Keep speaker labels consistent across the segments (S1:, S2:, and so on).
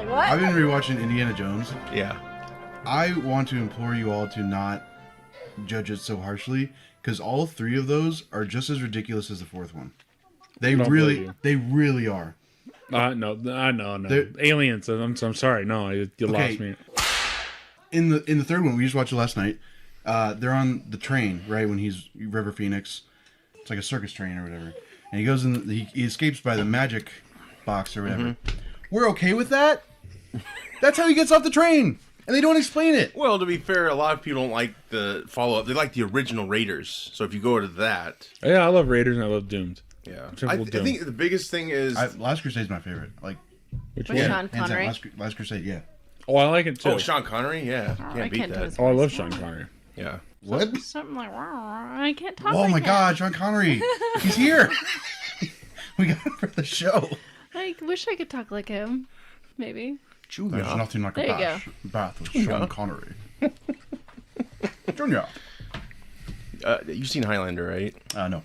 S1: Like, what?
S2: I've been rewatching Indiana Jones.
S3: Yeah.
S2: I want to implore you all to not judge it so harshly, because all three of those are just as ridiculous as the fourth one. They really are.
S4: No. Aliens. I'm sorry. No, you lost me.
S2: In the third one, we just watched it last night. They're on the train, right? When he's River Phoenix, it's like a circus train or whatever, and he goes in. He escapes by the magic box or whatever. Mm-hmm. We're okay with that. That's how he gets off the train, and they don't explain it.
S3: Well, to be fair, a lot of people don't like the follow up. They like the original Raiders. So if you go to that,
S4: yeah, I love Raiders and I love Doomed.
S3: Yeah, I think the biggest thing is
S2: Last Crusade is my favorite. Like,
S1: which one? Sean Connery.
S2: Last Crusade, yeah.
S4: Oh, I like it too.
S3: Oh, Sean Connery, yeah, can't beat that.
S4: Oh, I love Sean Connery.
S3: Yeah.
S2: What?
S1: Something like, I can't talk.
S2: Oh
S1: like
S2: my
S1: that.
S2: God, Sean Connery, he's here. We got him for the show.
S1: I wish I could talk like him. Maybe.
S2: There's nothing like a bath with Sean Connery. Junior.
S3: You've seen Highlander, right?
S2: No.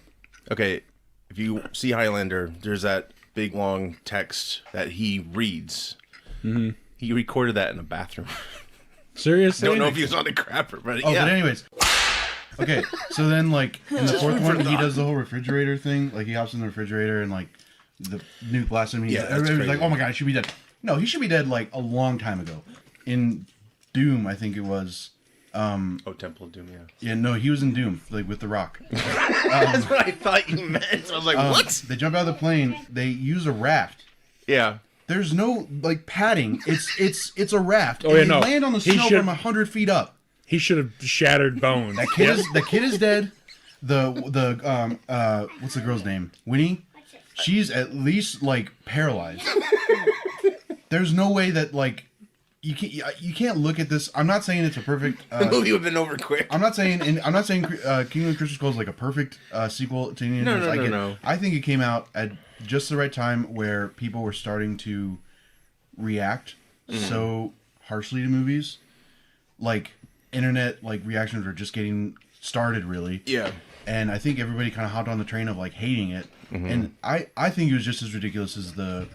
S3: Okay, if you see Highlander, there's that big long text that he reads. Mm-hmm. He recorded that in a bathroom.
S4: Seriously?
S3: Don't know if he was on the crapper, but
S2: yeah. But anyways. Okay, so then like in the fourth one, he does the whole refrigerator thing. Like he hops in the refrigerator and like the nuke blasts him. Everybody's like, "Oh my God, he should be dead." No, he should be dead like a long time ago. In Doom, I think it was.
S3: Temple of Doom, yeah.
S2: Yeah, no, he was in Doom, like with The Rock.
S3: That's what I thought you meant. I was like, what?
S2: They jump out of the plane. They use a raft.
S3: Yeah.
S2: There's no like padding. It's a raft.
S4: Oh yeah,
S2: they land on the snow from 100 feet up.
S4: He should have shattered bones.
S2: That kid is dead. The what's the girl's name? Winnie. She's at least like paralyzed. There's no way that like you can't look at this. I'm not saying it's a perfect.
S3: The movie would have been over quick.
S2: I'm not saying Kingdom of Crystal Skull is like a perfect sequel to Indiana Jones.
S3: No.
S2: I think it came out at just the right time where people were starting to react so harshly to movies. Like internet like reactions were just getting started really.
S3: Yeah.
S2: And I think everybody kind of hopped on the train of like hating it. Mm-hmm. And I think it was just as ridiculous as the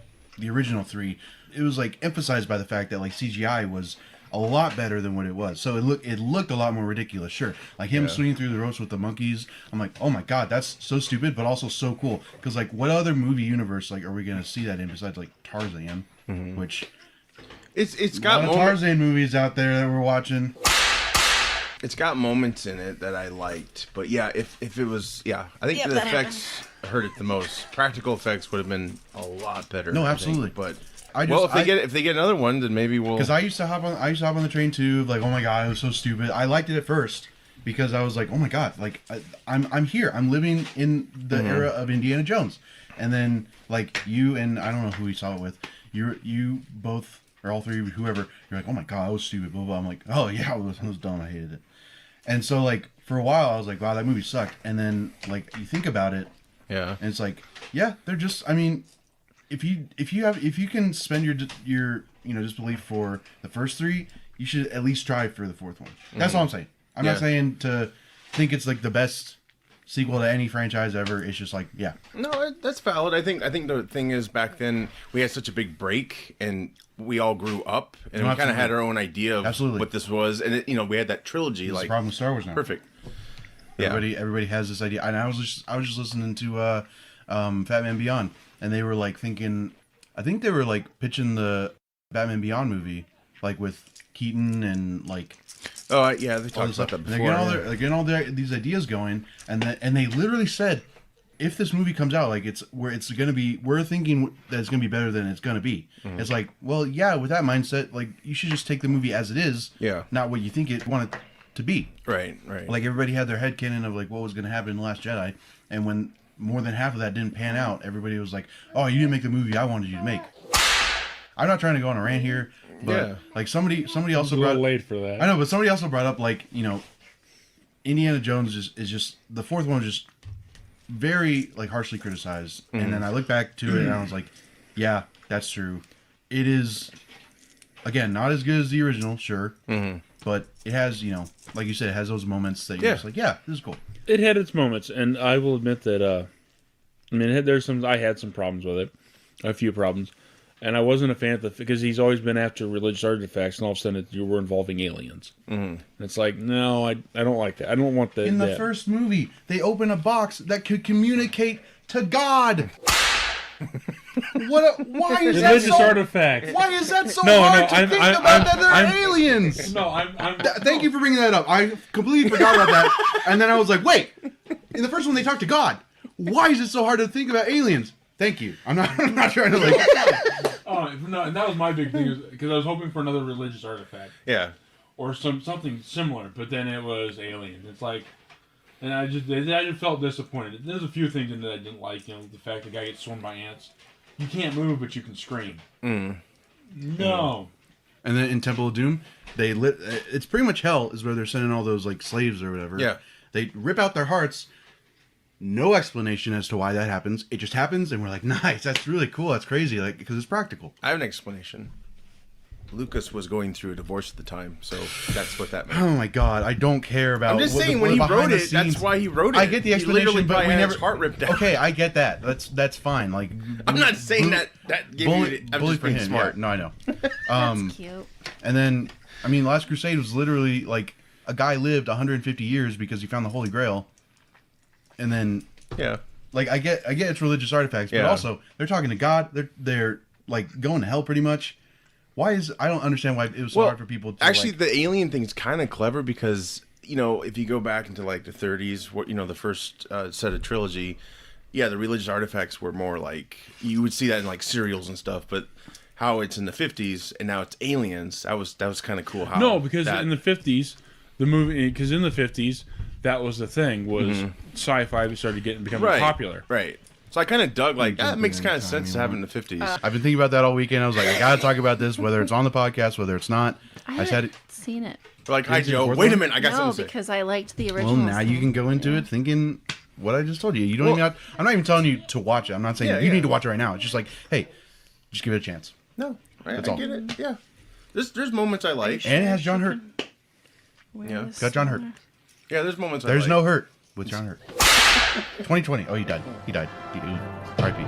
S2: original three. It was like emphasized by the fact that like CGI was a lot better than what it was. So it looked a lot more ridiculous. Sure, like him swinging through the ropes with the monkeys. I'm like, oh my God, that's so stupid, but also so cool. Because like, what other movie universe like are we gonna see that in besides like Tarzan, which
S3: it's got
S2: a lot of Tarzan movies out there that we're watching.
S3: It's got moments in it that I liked, but yeah, if it was, I think the effects hurt it the most. Practical effects would have been a lot better.
S2: No, absolutely,
S3: but. If they get another one, then maybe we'll.
S2: Because I used to hop on the train too. Like, oh my God, it was so stupid. I liked it at first because I was like, oh my God, like I'm here. I'm living in the era of Indiana Jones. And then like you and I don't know who we saw it with. You both or all three, whoever. You're like, oh my God, that was stupid. Blah blah. I'm like, oh yeah, it was dumb. I hated it. And so like for a while, I was like, wow, that movie sucked. And then like you think about it, and it's like, yeah, they're just. I mean. If you can spend your disbelief for the first three, you should at least try for the fourth one. That's all I'm saying. I'm not saying to think it's like the best sequel to any franchise ever. It's just like, yeah. No,
S3: that's valid. I think the thing is back then we had such a big break and we all grew up and we kind of had our own idea of what this was, and we had that trilogy.
S2: That's
S3: like
S2: the problem with Star Wars now.
S3: Perfect.
S2: Everybody has this idea, and I was just listening to Fat Man Beyond. And they were like thinking, I think they were like pitching the Batman Beyond movie, like with Keaton and like.
S3: Oh yeah, they talked about that before.
S2: They're getting all these ideas going, and they literally said, if this movie comes out, like we're thinking that it's gonna be better than it's gonna be. Mm-hmm. It's like, well, yeah, with that mindset, like you should just take the movie as it is, not what you think it wanted to be.
S3: Right.
S2: Like everybody had their headcanon of like what was gonna happen in The Last Jedi, and when more than half of that didn't pan out, everybody was like, oh, you didn't make the movie I wanted you to make. I'm not trying to go on a rant here, but like somebody also brought
S4: late for that.
S2: I know, but somebody also brought up like, Indiana Jones is just the fourth one was just very like harshly criticized. And then I look back to it and I was like, yeah, that's true. It is again not as good as the original, sure. But it has, like you said, it has those moments that you're just like, yeah, this is cool.
S4: It had its moments, and I will admit that. I had some problems with it, a few problems. And I wasn't a fan of because he's always been after religious artifacts, and all of a sudden you were involving aliens. And it's like, no, I don't like that. I don't want that.
S2: In the first movie, they open a box that could communicate to God. Why is that
S4: religious
S2: so?
S4: artifact?
S2: Why is that so hard to think about that they're aliens?
S4: No,
S2: Thank you for bringing that up. I completely forgot about that, and then I was like, wait. In the first one, they talk to God. Why is it so hard to think about aliens? Thank you. I'm not trying to like.
S4: Oh no, and that was my big thing because I was hoping for another religious artifact.
S3: Yeah.
S4: Or something similar, but then it was alien. It's like, and I just felt disappointed. There's a few things in that I didn't like. You know, the fact the guy gets swarmed by ants. You can't move, but you can scream. No.
S2: And then in Temple of Doom, they lit. It's pretty much hell is where they're sending all those like slaves or whatever.
S3: Yeah.
S2: They rip out their hearts. No explanation as to why that happens. It just happens, and we're like, nice. That's really cool. That's crazy. Like because it's practical.
S3: I have an explanation. Lucas was going through a divorce at the time, so that's what that meant.
S2: Oh my god, I don't care about.
S3: I'm just saying when he wrote it, that's why he wrote it.
S2: I get the explanation, but we never.
S3: His heart ripped out.
S2: Okay, I get that. That's fine. Like
S3: I'm not saying that gave you. I'm just being smart.
S2: Yeah, no, I know.
S1: That's cute.
S2: And then, I mean, Last Crusade was literally like a guy lived 150 years because he found the Holy Grail, and then
S3: yeah,
S2: like I get it's religious artifacts, but also they're talking to God. They're like going to hell pretty much. Why is I don't understand why it was so hard for people to
S3: actually the alien thing's kind of clever because you know if you go back into like the 30s, what you know the first set of trilogy, yeah, the religious artifacts were more like you would see that in like serials and stuff, but how it's in the 50s and now it's aliens that was kind of cool. How
S4: no, because in the 50s, the movie because in the 50s that was the thing was sci-fi started becoming popular,
S3: right? So I kind of dug like that makes kind of sense to have it in the 50s.
S2: I've been thinking about that all weekend. I was like, I gotta talk about this, whether it's on the podcast, whether it's not.
S1: I haven't seen it.
S3: Like, hi Joe, wait a minute, I got something to say.
S1: Because I liked the original.
S2: Well, now you can go into it thinking what I just told you. You don't even have, I'm not even telling you to watch it. I'm not saying you need to watch it right now. It's just like, hey, just give it a chance.
S3: No, I
S2: all.
S3: get it. Yeah, there's moments I like.
S2: And it has John Hurt.
S3: Yeah,
S2: got John Hurt.
S3: Yeah, there's moments.
S2: There's no hurt with John Hurt. 2020. Oh, he died. R.I.P.